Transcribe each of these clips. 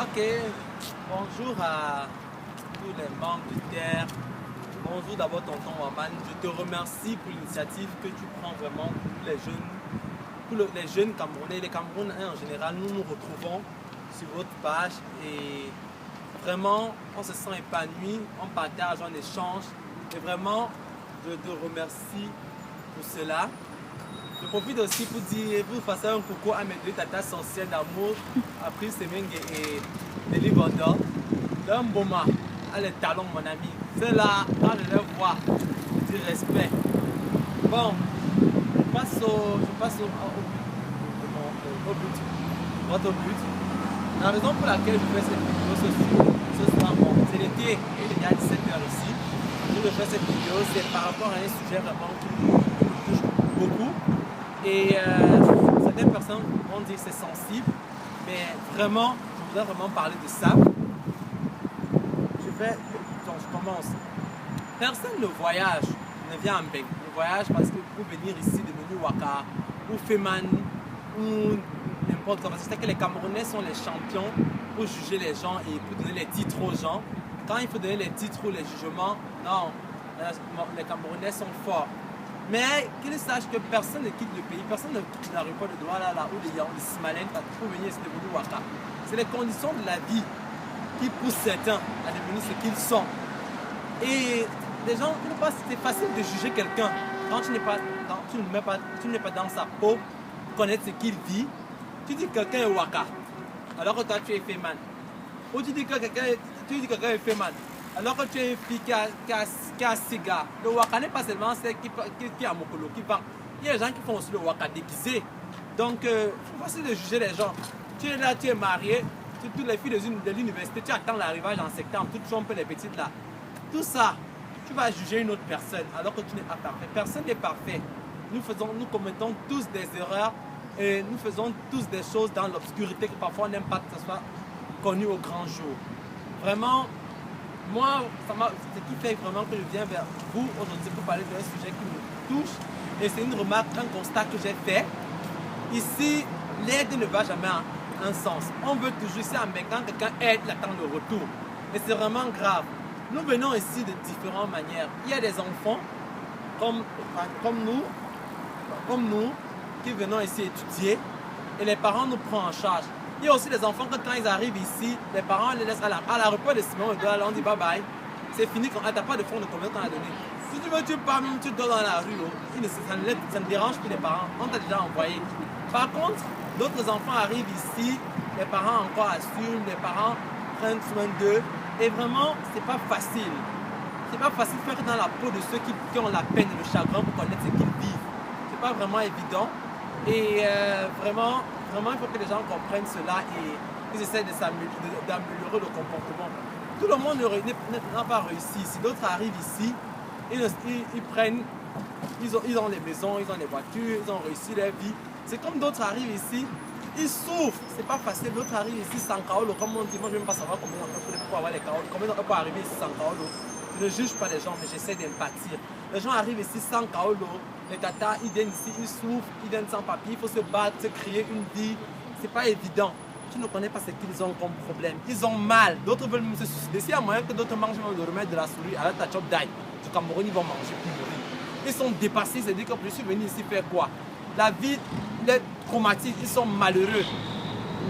Ok, bonjour à tous les membres de Terre. Bonjour d'abord tonton Waman. Je te remercie pour l'initiative que tu prends vraiment pour les jeunes, les jeunes Camerounais, les Camerounais en général. Nous nous retrouvons sur votre page et vraiment on se sent épanoui, on partage, on échange et vraiment je te remercie pour cela. Je profite aussi pour dire, pour passer un coucou à mes deux tatas sorcières d'amour, April Semenge et Nelly Bondor. D'un boma, à les talons, mon ami. Ceux-là, quand je les vois, du respect. Bon, je passe au but. Votre but. La raison pour laquelle je fais cette vidéo ce soir, bon, c'est l'été et il y a 17h aussi. Pour je fais cette vidéo, c'est par rapport à un sujet vraiment qui me touche beaucoup. Et certaines personnes vont dire que c'est sensible, mais vraiment, je voudrais vraiment parler de ça. Je commence. Personne ne voyage, ne vient en Beng. Ne voyage parce que pour venir ici, devenir Waka, ou Feman, ou n'importe quoi. Parce que c'est que les Camerounais sont les champions pour juger les gens et pour donner les titres aux gens. Quand il faut donner les titres ou les jugements, non, les Camerounais sont forts. Mais qu'ils sachent que personne ne quitte le pays, personne ne quitte l'aéroport de Douala ou de Yaoundé Simalène pour venir ici devenir Waka. C'est les conditions de la vie qui poussent certains à devenir ce qu'ils sont. Et les gens, c'est facile de juger quelqu'un quand tu n'es pas dans sa peau, connaître ce qu'il vit. Tu dis que quelqu'un est Waka, alors que toi tu es Feman. Ou tu dis que quelqu'un est Feman, alors que tu es une fille qui a cigare. Le Waka n'est pas seulement celle qui a Mokolo, qui vend. Il y a des gens qui font aussi le Waka déguisé. Donc, c'est facile de juger les gens. Tu es là, tu es marié, toutes les filles de l'université, tu attends l'arrivage en septembre, toutes sont un peu les petites là. Tout ça, tu vas juger une autre personne alors que tu n'es pas parfait. Personne n'est parfait. Nous commettons tous des erreurs et nous faisons tous des choses dans l'obscurité que parfois on n'aime pas que ce soit connu au grand jour. Vraiment, moi, ce qui fait vraiment que je viens vers vous aujourd'hui pour parler d'un sujet qui me touche, et c'est une remarque, un constat que j'ai fait. Ici, l'aide ne va jamais en un sens. On veut toujours, ici en quand quelqu'un aide, il attend le retour. Et c'est vraiment grave. Nous venons ici de différentes manières. Il y a des enfants comme nous qui venons ici étudier et les parents nous prennent en charge. Il y a aussi des enfants que quand ils arrivent ici, les parents les laissent à l'aéroport de Simon et on dit bye bye. C'est fini, quand tu n'as pas de fonds de combien qu'on a donné. Si tu veux, tu pars même, tu dors dans la rue. Ça ne dérange plus les parents. On t'a déjà envoyé. Par contre, d'autres enfants arrivent ici, les parents encore assument, les parents prennent soin d'eux. Et vraiment, c'est pas facile. C'est pas facile de faire dans la peau de ceux qui ont la peine et le chagrin pour connaître ce qu'ils vivent. C'est pas vraiment évident. Et vraiment, il faut que les gens comprennent cela et qu'ils essaient d'améliorer le comportement. Tout le monde n'a pas réussi. Si d'autres arrivent ici, ils ont les maisons, ils ont les voitures, ils ont réussi leur vie. C'est comme d'autres arrivent ici, ils souffrent, c'est pas facile. D'autres arrivent ici sans kaolo, comme on dit. Moi, je ne veux même pas savoir combien on peut pour avoir les kaolo, combien on peut arriver ici sans kaolo. Je ne juge pas les gens, mais j'essaie d'empathir. Les gens arrivent ici sans kaolo, les tatas, ils viennent ici, ils souffrent, ils viennent sans papier, il faut se battre, se créer une vie. C'est pas évident. Tu ne connais pas ce qu'ils ont comme problème. Ils ont mal, d'autres veulent même se suicider. S'il y a moyen que d'autres mangent le remède de la souris, alors ta chop die. Du Cameroun, ils vont manger pour mourir. Ils sont dépassés, c'est-à-dire que je suis venu ici faire quoi? La vie les traumatique, ils sont malheureux.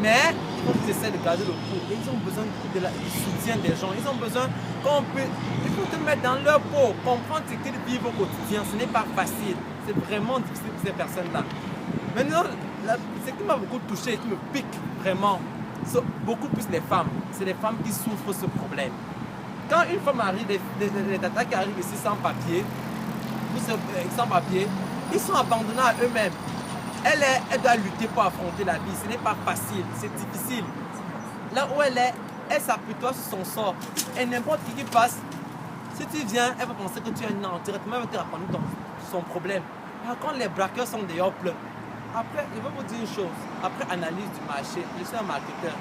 Mais il faut qu'ils essaient de garder le coup. Ils ont besoin du soutien des gens. Ils ont besoin il faut te mettre dans leur peau, comprendre ce qu'ils vivent au quotidien. Ce n'est pas facile. C'est vraiment difficile pour ces personnes-là. Maintenant, ce qui m'a beaucoup touché et qui me pique vraiment, c'est beaucoup plus les femmes. C'est les femmes qui souffrent ce problème. Quand une femme arrive, les tatas qui arrivent ici sans papier, ils sont abandonnés à eux-mêmes. Elle doit lutter pour affronter la vie. Ce n'est pas facile, c'est difficile. Là où elle s'appuie toi sur son sort. Et n'importe qui passe, si tu viens, elle va penser que tu es un directement, elle va te répondre son problème. Par contre, les braqueurs sont dehors pleins. Après, je vais vous dire une chose. Après analyse du marché, je suis un marketeur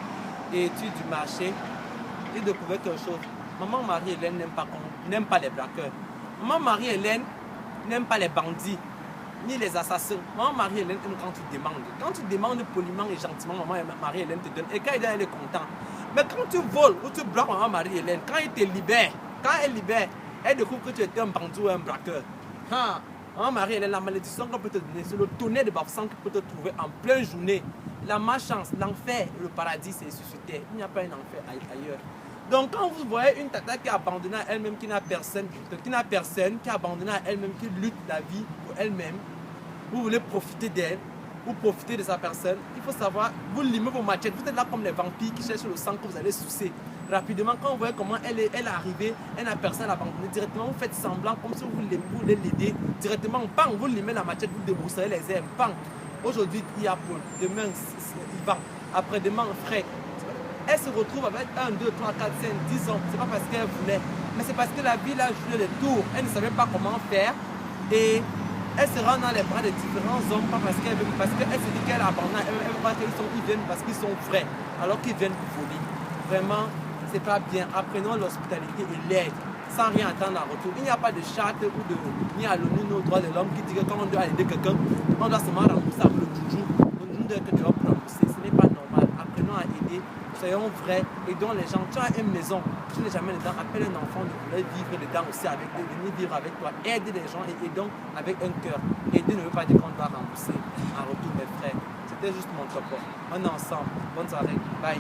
et étude du marché, j'ai découvert quelque chose. Maman Marie-Hélène n'aime pas les braqueurs. Maman Marie-Hélène n'aime pas les bandits, ni les assassins. Maman Marie-Hélène aime quand tu demandes. Quand tu demandes poliment et gentiment, maman Marie-Hélène te donne. Et quand elle est contente. Mais quand tu voles ou tu braques maman Marie-Hélène, quand elle te libère, elle découvre que tu étais un bandit ou un braqueur. Ah, maman Marie-Hélène, la malédiction qu'on peut te donner, c'est le tonnerre de Bafoussam qui peut te trouver en pleine journée. La malchance, l'enfer, le paradis, c'est sur terre. Il n'y a pas un enfer ailleurs. Donc quand vous voyez une tata qui est abandonnée à elle-même, qui n'a personne, qui est abandonnée à elle-même, qui lutte la vie pour elle-même, vous voulez profiter d'elle, ou profiter de sa personne, il faut savoir, vous limez vos machettes, vous êtes là comme les vampires qui cherchent le sang que vous allez sucer. Rapidement, quand vous voyez comment elle est arrivée, elle n'a personne à abandonner, directement vous faites semblant comme si vous voulez l'aider, directement, bang, vous limez la machette, vous débrousserez les airs, bang. Aujourd'hui, il y a Paul, demain, Yvan, après-demain, Fred. Elle se retrouve avec 1, 2, 3, 4, 5, 10 ans. C'est pas parce qu'elle voulait, mais c'est parce que la vie l'a joué les tours. Elle ne savait pas comment faire et elle se rend dans les bras de différents hommes, pas parce qu'elle veut, parce qu'elle se dit qu'elle a abandonné. Elle veut pas qu'ils viennent parce qu'ils sont vrais, alors qu'ils viennent pour voler. Vraiment, c'est pas bien. Apprenons l'hospitalité et l'aide, sans rien attendre en retour. Il n'y a pas de charte ou de ni à l'ONU, nos droits de l'homme qui dit que quand on doit aider quelqu'un, on doit seulement rembourser avec le joujou. Le joujou doit être de l'homme rembourser. Ce n'est pas normal. Apprenons à aider. Soyons vrais, aidons les gens. Tu as une maison, tu n'es jamais dedans, appelle un enfant de vouloir vivre dedans aussi avec toi, venir vivre avec toi. Aide les gens et aidons avec un cœur. Aider ne veut pas dire qu'on doit rembourser en retour, mes frères. C'était juste mon topo. On est ensemble. Bonne soirée. Bye.